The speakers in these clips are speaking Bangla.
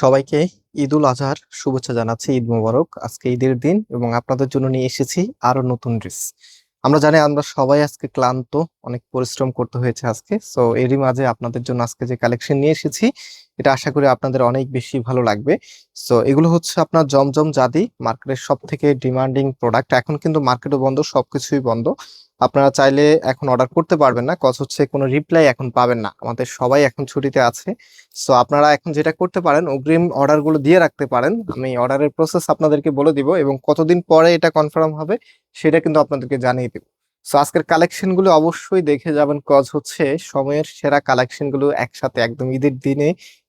সবাইকে ঈদুল আজহার শুভেচ্ছা জানাচ্ছি। ঈদ মোবারক। আজকে ঈদের দিন এবং আপনাদের জন্য নিয়ে এসেছি আরো নতুন ড্রেস। আমরা জানি আমরা সবাই আজকে ক্লান্ত, অনেক পরিশ্রম করতে হয়েছে আজকে। সো এরই মাঝে আপনাদের জন্য আজকে যে কালেকশন নিয়ে এসেছি এটা আশা করি আপনাদের অনেক বেশি ভালো লাগবে। সো এগুলো হচ্ছে আপনার জমজম জাদি, মার্কেটের সব থেকে ডিমান্ডিং প্রোডাক্ট। এখন কিন্তু মার্কেটও বন্ধ, সবকিছুই বন্ধ। আপনারা চাইলে এখন অর্ডার করতে পারবেন না, কজ হচ্ছে কোনো রিপ্লাই এখন পাবেন না, আমাদের সবাই এখন ছুটিতে আছে। সো আপনারা এখন যেটা করতে পারেন, অগ্রিম অর্ডার গুলো দিয়ে রাখতে পারেন। আমি অর্ডারের প্রসেস আপনাদেরকে বলে দিব এবং কতদিন পরে এটা কনফার্ম হবে সেটা কিন্তু আপনাদেরকে জানিয়ে দিব। সো আজকের কালেকশন গুলো অবশ্যই দেখে যাবেন, কজ হচ্ছে সময়ের সেরা কালেকশন গুলো একসাথে একদম ঈদের দিনে,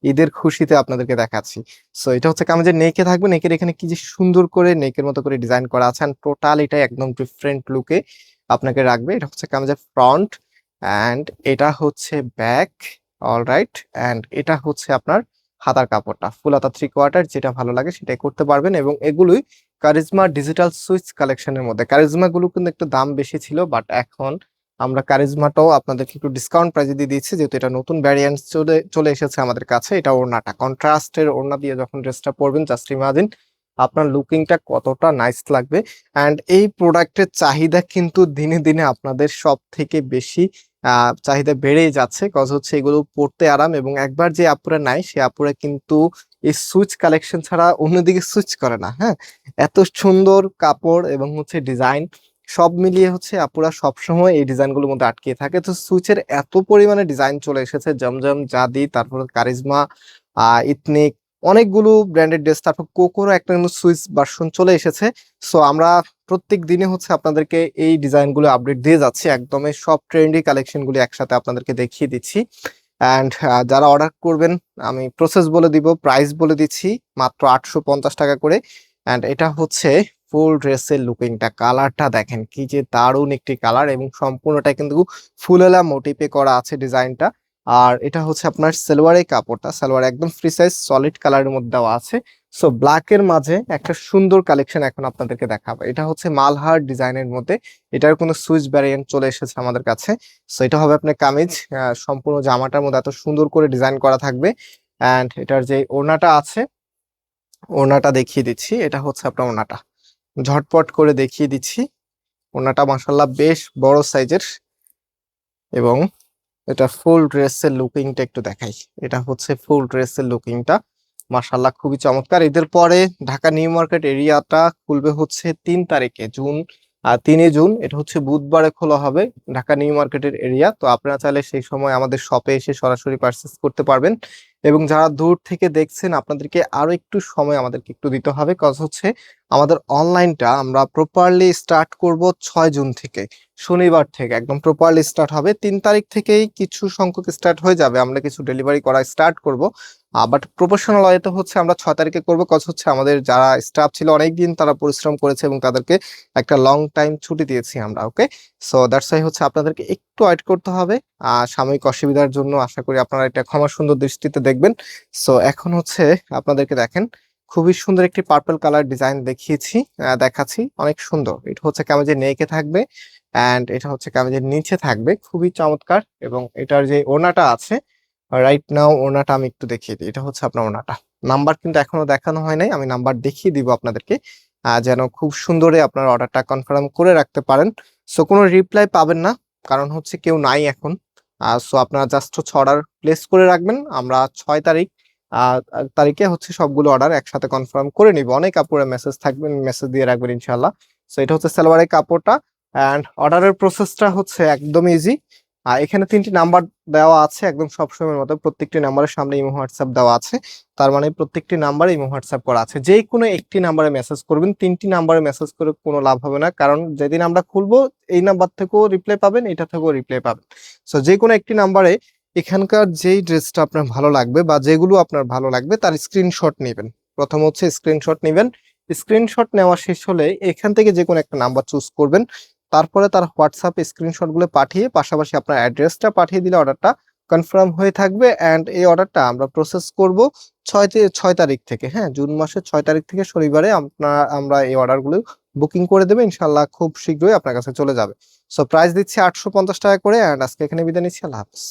ঈদের খুশিতে আপনাদেরকে দেখাচ্ছি। সো এটা হচ্ছে কামিজের নেকে থাকবে, নেকের এখানে কি যে সুন্দর করে নেকের মতো করে ডিজাইন করা আছে, টোটাল এটা একদম ডিফারেন্ট লুকে আপনাকে রাখবে। এটা হচ্ছে কামিজের ফ্রন্ট, অ্যান্ড এটা হচ্ছে ব্যাক। অলরাইট, অ্যান্ড এটা হচ্ছে আপনার হাতার কাপড়টা ফুল হাতা 3/4, যেটা ভালো লাগে সেটাই করতে পারবেন। এবং এগুলোই কারিজমা ডিজিটাল সুইচ কালেকশনের মধ্যে। কারিজমা গুলো কিন্তু একটু দাম বেশি ছিল, বাট এখন আমরা কারিজমাটাও আপনাদেরকে একটু ডিসকাউন্ট প্রাইসে দিয়ে দিচ্ছি, যেহেতু এটা নতুন ভ্যারিয়েন্ট চলে চলে এসেছে আমাদের কাছে। এটা ওড়নাটা কন্ট্রাস্টের ওড়না দিয়ে যখন ড্রেসটা পরবেন, জাস্ট ইমাজিন আপনার লুকিংটা কতটা নাইস লাগবে। অ্যান্ড এই প্রোডাক্টের চাহিদা কিন্তু দিনে দিনে আপনাদের সব থেকে বেশি চাহিদা বেড়েই যাচ্ছে, কজ হচ্ছে এগুলো পড়তে আরাম। এবং একবার যে আপুরা নাই, সে আপুরা কিন্তু এই সুইচ কালেকশন ছাড়া অন্যদিকে সুইচ করে না। হ্যাঁ, এত সুন্দর কাপড় এবং হচ্ছে ডিজাইন সব মিলিয়ে হচ্ছে আপুরা সবসময় এই ডিজাইনগুলোর মধ্যে আটকে থাকে। তো সুইচের এত পরিমাণে ডিজাইন চলে এসেছে, জমজম জাদি, তারপর কারিজমা, ইথনিক, অনেকগুলো ব্র্যান্ডেড ড্রেস, তারপর কোকোরও একটা সুইচ ভার্সন চলে এসেছে। সো আমরা প্রত্যেক দিনে হচ্ছে আপনাদেরকে এই ডিজাইনগুলো আপডেট দিয়ে যাচ্ছি, একদমই সব ট্রেন্ডি কালেকশনগুলো একসাথে আপনাদেরকে দেখিয়ে দিচ্ছি। অ্যান্ড যারা অর্ডার করবেন আমি প্রসেস বলে দিব, প্রাইস বলে দিচ্ছি, মাত্র 850 টাকা করে। অ্যান্ড এটা হচ্ছে ফুল ড্রেসের লুকিংটা, কালারটা দেখেন কি যে দারুণ একটি কালার, এবং সম্পূর্ণটা কিন্তু ফুলেলা মোটিপে করা আছে ডিজাইনটা। আর এটা হচ্ছে আপনার সালোয়ারের কাপড়টা, সালোয়ার একদম ফ্রি সাইজ সলিড কালারের মধ্যে দেওয়া আছে। সো ব্ল্যাকের মাঝে একটা সুন্দর কালেকশন এখন আপনাদেরকে দেখাবো। এটা হচ্ছে মালহার ডিজাইনের মধ্যে, এটার কোনো সুইচ ভ্যারিয়েন্ট চলে এসেছে আমাদের কাছে। সো এটা হবে আপনার কামিজ, সম্পূর্ণ জামাটার মধ্যে এত সুন্দর করে ডিজাইন করা থাকবে। অ্যান্ড এটার যে ওড়নাটা আছে, ওড়নাটা দেখিয়ে দিচ্ছি। এটা হচ্ছে আপনার ওড়নাটা, ঝটপট করে দেখিয়ে দিচ্ছি। ওড়নাটা মাশাআল্লাহ বেশ বড় সাইজের। এবং এটা ফুল ড্রেসের লুকিংটা একটু দেখাই। এটা হচ্ছে ফুল ড্রেসের লুকিংটা, মাশাআল্লাহ খুবই চমৎকার। ঈদের পরে ঢাকা নিউ মার্কেট এরিয়াটা খুলবে হচ্ছে 3 তারিখে জুন, 3 জুন। এটা হচ্ছে বুধবারে খোলা হবে ঢাকা নিউ মার্কেটের এরিয়া। তো আপনারা চাইলে সেই সময় আমাদের শপে এসে সরাসরি পারচেস করতে পারবেন। এবং যারা দূর থেকে দেখছেন, আপনাদেরকে আরো একটু সময় আমাদেরকে একটু দিতে হবে, কজ হচ্ছে আমাদের অনলাইনটা আমরা প্রপারলি স্টার্ট করব 6 জুন থেকে, শনিবার থেকে একদম প্রপারলি স্টার্ট হবে। 3 তারিখ থেকেই কিছু সংখ্যক স্টার্ট হয়ে যাবে, আমরা কিছু ডেলিভারি করা স্টার্ট করব। বাট প্রফেশনাল ওয়েতে হচ্ছে আমরা 6 তারিখে করবো, কজ হচ্ছে আমাদের যারা স্টাফ ছিল অনেকদিন তারা পরিশ্রম করেছে এবং তাদেরকে একটা লং টাইম ছুটি দিয়েছি আমরা। ওকে, সো দ্যাটস ওয়াই হচ্ছে আপনাদেরকে একটু ওয়েট করতে হবে। সাময়িক অসুবিধার জন্য আশা করি আপনারা এটা ক্ষমা সুন্দর দৃষ্টিতে দেখবেন। সো এখন হচ্ছে আপনাদেরকে দেখেন, খুবই সুন্দর একটি পার্পল কালার ডিজাইন দেখাচ্ছি, অনেক সুন্দর। এটা হচ্ছে কামিজের নেকে থাকবে, অ্যান্ড এটা হচ্ছে কামিজের নিচে থাকবে, খুবই চমৎকার। এবং এটার যে ওড়নাটা আছে, রাইট নাও ওড়নাটা আমি একটু দেখিয়ে দিই। এটা হচ্ছে আপনার ওড়নাটা, নাম্বার কিন্তু এখনো দেখানো হয় নাই, আমি নাম্বার দেখিয়ে দিব আপনাদেরকে, যেন খুব সুন্দরে আপনার অর্ডারটা কনফার্ম করে রাখতে পারেন। সো কোনো রিপ্লাই পাবেন না, কারণ হচ্ছে কেউ নাই এখন। সো আপনারা জাস্ট হচ্ছে অর্ডার প্লেস করে রাখবেন, আমরা 6 তারিখ তারিখে হচ্ছে সবগুলো অর্ডার একসাথে কনফার্ম করে নিব। অনেক কাপড়ে মেসেজ থাকবেন, মেসেজ দিয়ে রাখবেন ইনশাল্লাহ। সো এটা হচ্ছে সালোয়ারের কাপড়টা। অ্যান্ড অর্ডারের প্রসেসটা হচ্ছে একদম ইজি। এখানে 3টি নাম্বার দেওয়া আছে, একদম সবসময়ের মতো প্রত্যেকটি নাম্বারের সামনে ইমো হোয়াটসঅ্যাপ দেওয়া আছে। তার মানে প্রত্যেকটি নাম্বারে ইমো হোয়াটসঅ্যাপ করা আছে, যে কোনো একটি নাম্বারে মেসেজ করবেন। 3টি নাম্বারে মেসেজ করে কোনো লাভ হবে না, কারণ যেদিন আমরা খুলবো এই নাম্বার থেকেও রিপ্লাই পাবেন, এটা থেকেও রিপ্লাই পাবেন। সো যে কোনো একটি নাম্বারে এখানকার যেই ড্রেসটা আপনার ভালো লাগবে বা যেগুলো আপনার ভালো লাগবে তার স্ক্রিনশট নেবেন। প্রথম হচ্ছে স্ক্রিনশট নেবেন, স্ক্রিনশট নেওয়া শেষ হলে এখান থেকে যে কোনো একটা নাম্বার চুজ করবেন। তারপরে তার হোয়াটসঅ্যাপ স্ক্রিনশট গুলো পাঠিয়ে পাশাপাশি আপনার অ্যাড্রেসটা পাঠিয়ে দিলে অর্ডারটা কনফার্ম হয়ে থাকবে। অ্যান্ড এই অর্ডারটা আমরা প্রসেস করব 6 তারিখ থেকে। হ্যাঁ, জুন মাসের 6 তারিখ থেকে শনিবারে আমরা এই অর্ডারগুলো বুকিং করে দেবো ইনশাল্লাহ, খুব শীঘ্রই আপনার কাছে চলে যাবে। সো প্রাইস দিচ্ছি 850 টাকা করে। অ্যান্ড আজকে এখানে বিদায় নিচ্ছি, আল্লাহ হাফেজ।